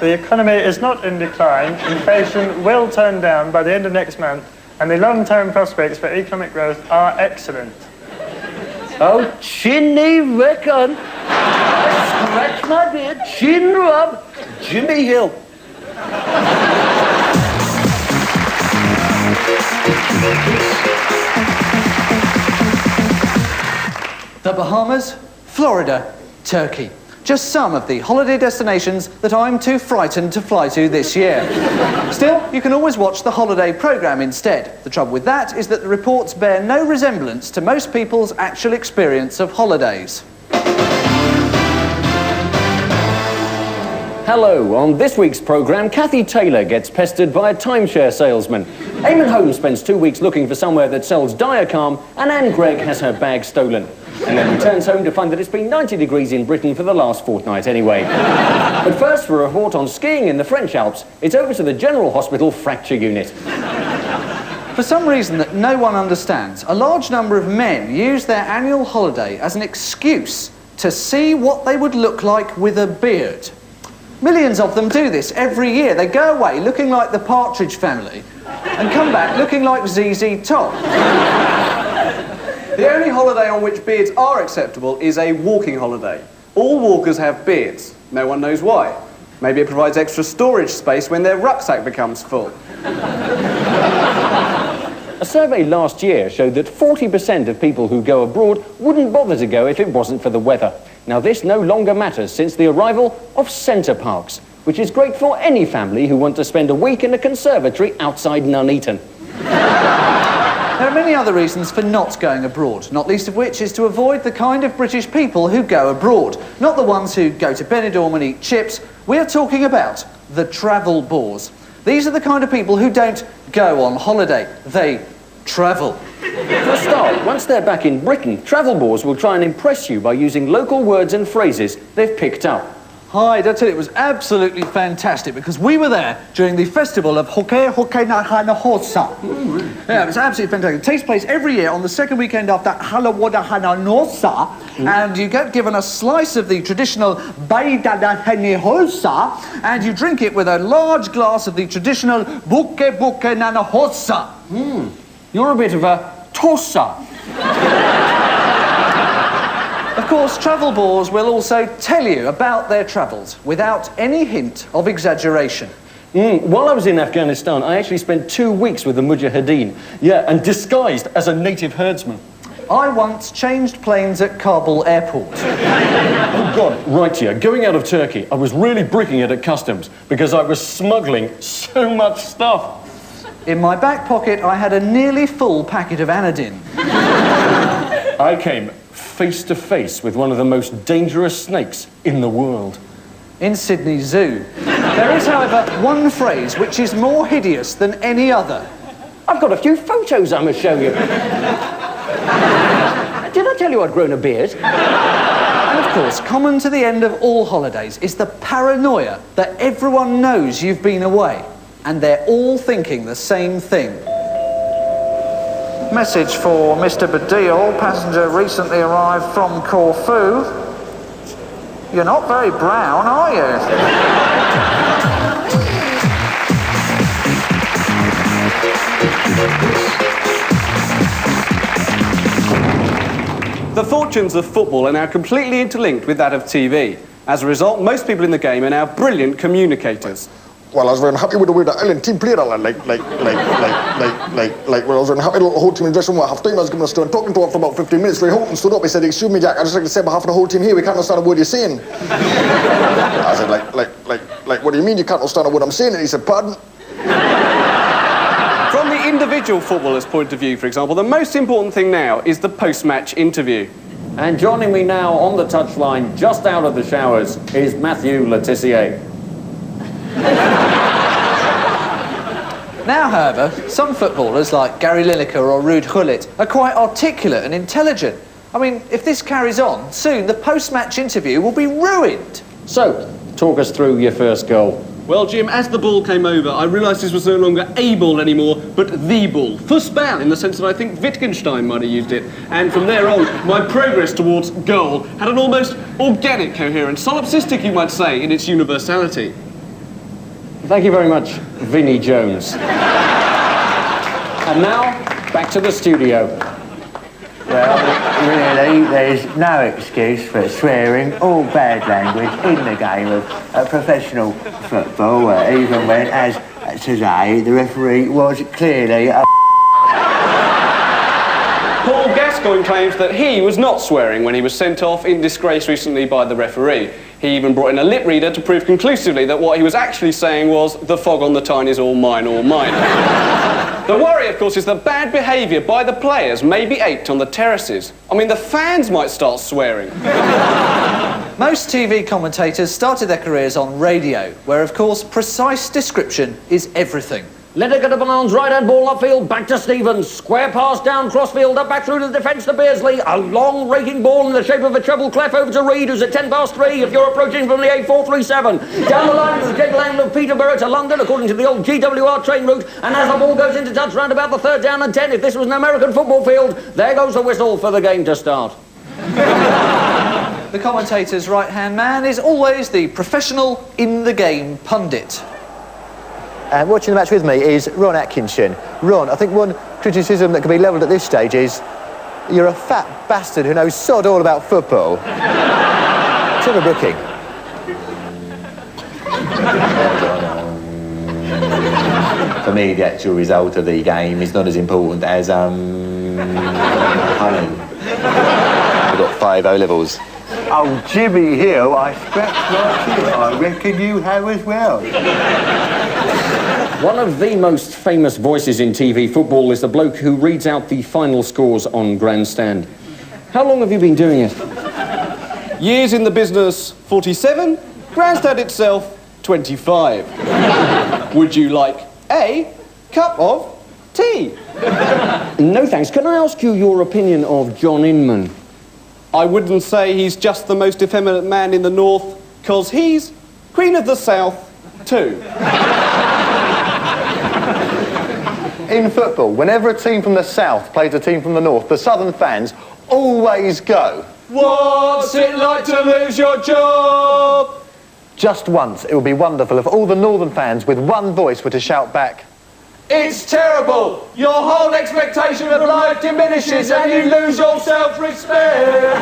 the economy is not in decline, inflation will turn down by the end of next month, and the long-term prospects for economic growth are excellent. Oh, chinny reckon. Scratch my beard, chin rub, Jimmy Hill. The Bahamas, Florida, Turkey. Just some of the holiday destinations that I'm too frightened to fly to this year. Still, you can always watch the holiday programme instead. The trouble with that is that the reports bear no resemblance to most people's actual experience of holidays. Hello, on this week's programme, Kathy Taylor gets pestered by a timeshare salesman. Eamon Holmes spends 2 weeks looking for somewhere that sells Diacalm, and Anne Gregg has her bag stolen. And then returns home to find that it's been 90 degrees in Britain for the last fortnight anyway. But first, for a report on skiing in the French Alps, it's over to the General Hospital Fracture Unit. For some reason that no one understands, a large number of men use their annual holiday as an excuse to see what they would look like with a beard. Millions of them do this every year. They go away looking like the Partridge Family and come back looking like ZZ Top. The only holiday on which beards are acceptable is a walking holiday. All walkers have beards. No one knows why. Maybe it provides extra storage space when their rucksack becomes full. A survey last year showed that 40% of people who go abroad wouldn't bother to go if it wasn't for the weather. Now, this no longer matters since the arrival of centre parks, which is great for any family who want to spend a week in a conservatory outside Nuneaton. There are many other reasons for not going abroad, not least of which is to avoid the kind of British people who go abroad, not the ones who go to Benidorm and eat chips. We're talking about the travel bores. These are the kind of people who don't go on holiday, they travel. For a start, once they're back in Britain, travel bores will try and impress you by using local words and phrases they've picked up. Hi, I tell you, it was absolutely fantastic because we were there during the festival of Hoke na Hana Hosa. Yeah, it was absolutely fantastic. It takes place every year on the second weekend after Halawada Hana Nosa, and you get given a slice of the traditional Baidada Hene Hosa, and you drink it with a large glass of the traditional Buke Nana Hosa. You're a bit of a tosser. Of course, travel bores will also tell you about their travels without any hint of exaggeration. While I was in Afghanistan, I actually spent 2 weeks with the Mujahideen. Yeah, and disguised as a native herdsman. I once changed planes at Kabul airport. Oh, God, right here. Going out of Turkey, I was really bricking it at customs because I was smuggling so much stuff. In my back pocket, I had a nearly full packet of Anadin. I came face to face with one of the most dangerous snakes in the world. In Sydney Zoo. There is, however, one phrase which is more hideous than any other. I've got a few photos I must show you. Did I tell you I'd grown a beard? And of course, common to the end of all holidays is the paranoia that everyone knows you've been away, and they're all thinking the same thing. Message for Mr. Badil, passenger recently arrived from Corfu. You're not very brown, are you? The fortunes of football are now completely interlinked with that of TV. As a result, most people in the game are now brilliant communicators. Well, I was very happy with the way the Ireland team played. Well, I was very happy with the whole team in the dressing room. Half time I was giving a stone talking to him for about 15 minutes. Ray Houghton stood up. He said, "Excuse me, Jack. I just like to say on behalf of the whole team here, we can't understand a word you're saying." I said, what do you mean you can't understand a word I'm saying? And he said, "Pardon?" From the individual footballer's point of view, for example, the most important thing now is the post-match interview. And joining me now on the touchline, just out of the showers, is Matthew Letitia. Now, however, some footballers like Gary Lineker or Ruud Gullit are quite articulate and intelligent. I mean, if this carries on, soon the post-match interview will be ruined. So, talk us through your first goal. Well, Jim, as the ball came over, I realised this was no longer a ball anymore, but the ball. Fußball, in the sense that I think Wittgenstein might have used it. And from there on, my progress towards goal had an almost organic coherence, solipsistic, you might say, in its universality. Thank you very much, Vinnie Jones. And now, back to the studio. Well, really, there's no excuse for swearing or bad language in the game of professional football, even when, as today, the referee was clearly a... Paul Gascoigne claims that he was not swearing when he was sent off in disgrace recently by the referee. He even brought in a lip reader to prove conclusively that what he was actually saying was, "The fog on the Tyne is all mine, all mine." The worry, of course, is that bad behaviour by the players may be aped on the terraces. I mean, the fans might start swearing. Most TV commentators started their careers on radio, where, of course, precise description is everything. Let it get up on arms, right-hand ball upfield, back to Stevens. Square pass down, crossfield, up back through to the defence to Beardsley. A long raking ball in the shape of a treble clef over to Reed, who's at 3:10 if you're approaching from the A437. Down the line to the gentle angle of Peterborough to London, according to the old GWR train route. And as the ball goes into touch round about the 3rd down and 10, if this was an American football field, there goes the whistle for the game to start. The commentator's right-hand man is always the professional, in-the-game pundit. And watching the match with me is Ron Atkinson. Ron, I think one criticism that can be levelled at this stage is you're a fat bastard who knows sod all about football. Trevor Brooking. For me, the actual result of the game is not as important as, honey. I've got 5 O-levels. Oh, Jimmy Hill, I scratched my chin. I reckon you have as well. One of the most famous voices in TV football is the bloke who reads out the final scores on grandstand. How long have you been doing it? Years in the business, 47. Grandstand itself, 25. Would you like a cup of tea? No thanks. Can I ask you your opinion of John Inman? I wouldn't say he's just the most effeminate man in the north, 'cause he's Queen of the South, too. In football, whenever a team from the south plays a team from the north, the southern fans always go, "What's it like to lose your job?" just once. It would be wonderful if all the northern fans with one voice were to shout back, It's terrible! Your whole expectation of life diminishes and you lose your self-respect!